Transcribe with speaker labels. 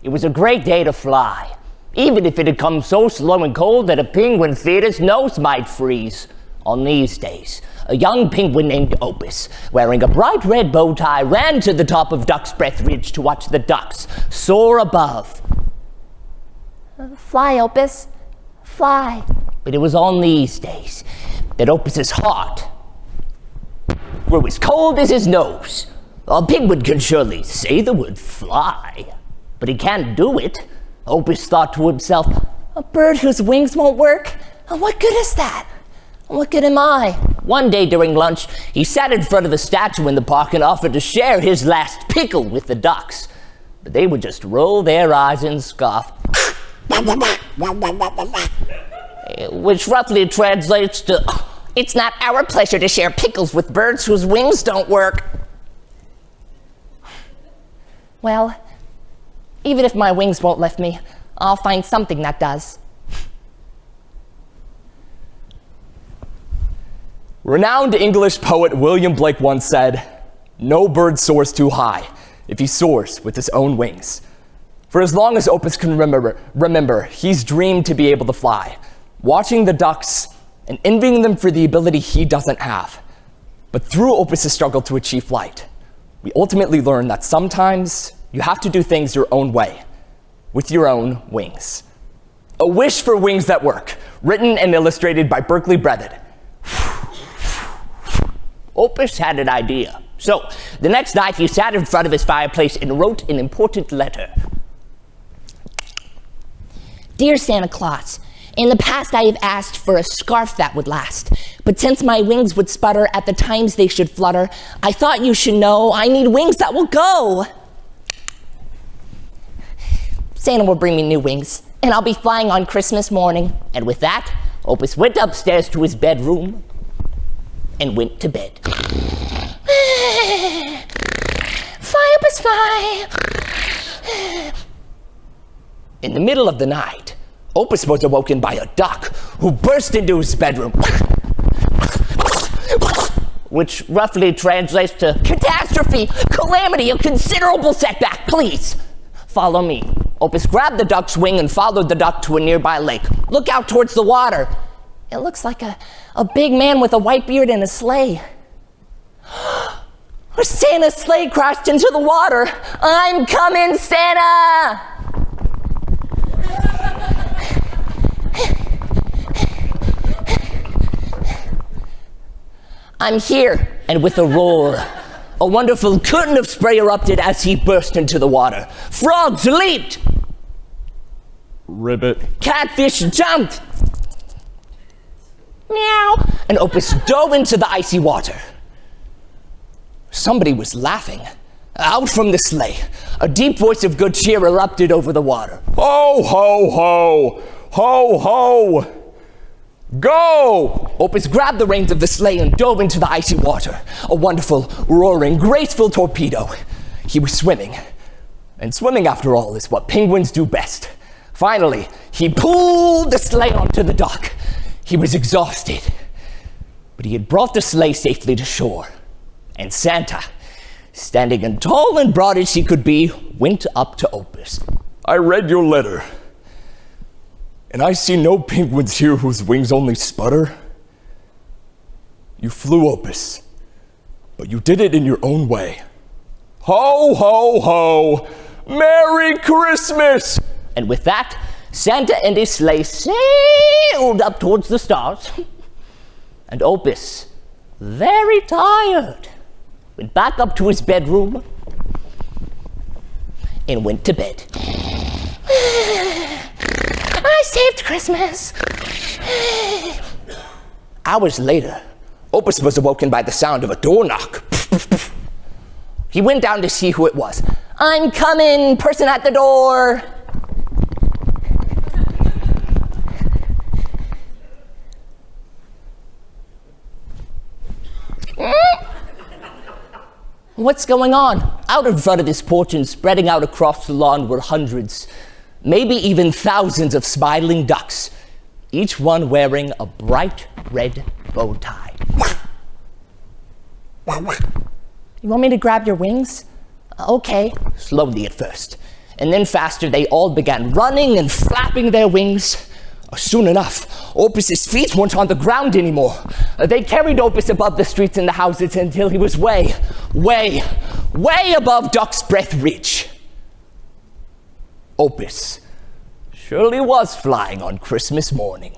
Speaker 1: It was a great day to fly, even if it had come so slow and cold that a penguin feared his nose might freeze. On these days, a young penguin named Opus, wearing a bright red bow tie, ran to the top of Duck's Breath Ridge to watch the ducks soar above.
Speaker 2: Fly, Opus, fly.
Speaker 1: But it was on these days that Opus's heart grew as cold as his nose. A penguin can surely say the word fly, but he can't do it. Opus thought to himself,
Speaker 2: a bird whose wings won't work? What good is that? What good am I?
Speaker 1: One day during lunch, he sat in front of a statue in the park and offered to share his last pickle with the ducks. But they would just roll their eyes and scoff, which roughly translates to,
Speaker 2: it's not our pleasure to share pickles with birds whose wings don't work. Well, even if my wings won't lift me, I'll find something that does.
Speaker 3: Renowned English poet William Blake once said, "No bird soars too high if he soars with his own wings." For as long as Opus can remember, he's dreamed to be able to fly, watching the ducks and envying them for the ability he doesn't have. But through Opus's struggle to achieve flight, we ultimately learn that sometimes you have to do things your own way, with your own wings. A Wish for Wings That Work, written and illustrated by Berkeley Breathed.
Speaker 1: Opus had an idea. So, the next night he sat in front of his fireplace and wrote an important letter.
Speaker 2: Dear Santa Claus, in the past I have asked for a scarf that would last, but since my wings would sputter at the times they should flutter, I thought you should know I need wings that will go. Santa will bring me new wings, and I'll be flying on Christmas morning.
Speaker 1: And with that, Opus went upstairs to his bedroom and went to bed.
Speaker 2: Fly, Opus, fly.
Speaker 1: In the middle of the night, Opus was awoken by a duck who burst into his bedroom, which roughly translates to catastrophe, calamity, a considerable setback. Please, follow me. Opus grabbed the duck's wing and followed the duck to a nearby lake. Look out towards the water.
Speaker 2: It looks like a big man with a white beard and a sleigh. Santa's sleigh crashed into the water. I'm coming, Santa!
Speaker 1: I'm here. And with a roar, a wonderful curtain of spray erupted as he burst into the water. Frogs leaped.
Speaker 3: Ribbit.
Speaker 1: Catfish jumped. Meow. And Opus dove into the icy water. Somebody was laughing. Out from the sleigh, a deep voice of good cheer erupted over the water.
Speaker 3: Ho, ho, ho! Ho, ho! Go!
Speaker 1: Opus grabbed the reins of the sleigh and dove into the icy water. A wonderful, roaring, graceful torpedo. He was swimming. And swimming, after all, is what penguins do best. Finally, he pulled the sleigh onto the dock. He was exhausted, but he had brought the sleigh safely to shore. And Santa, standing as tall and broad as he could be, went up to Opus.
Speaker 3: I read your letter, and I see no penguins here whose wings only sputter. You flew, Opus, but you did it in your own way. Ho, ho, ho! Merry Christmas!
Speaker 1: And with that, Santa and his sleigh sailed up towards the stars. And Opus, very tired, went back up to his bedroom and went to bed.
Speaker 2: I saved Christmas.
Speaker 1: Hours later, Opus was awoken by the sound of a door knock. He went down to see who it was.
Speaker 2: I'm coming, person at the door.
Speaker 1: What's going on? Out in front of his porch and spreading out across the lawn were hundreds, maybe even thousands of smiling ducks, each one wearing a bright red bow tie.
Speaker 2: You want me to grab your wings? Okay.
Speaker 1: Slowly at first,
Speaker 2: And then faster, they all began running and flapping their wings.
Speaker 1: Soon enough, Opus's feet weren't on the ground anymore.
Speaker 2: They carried Opus above the streets and the houses until he was way above duck's breath reach.
Speaker 1: Opus surely was flying on Christmas morning.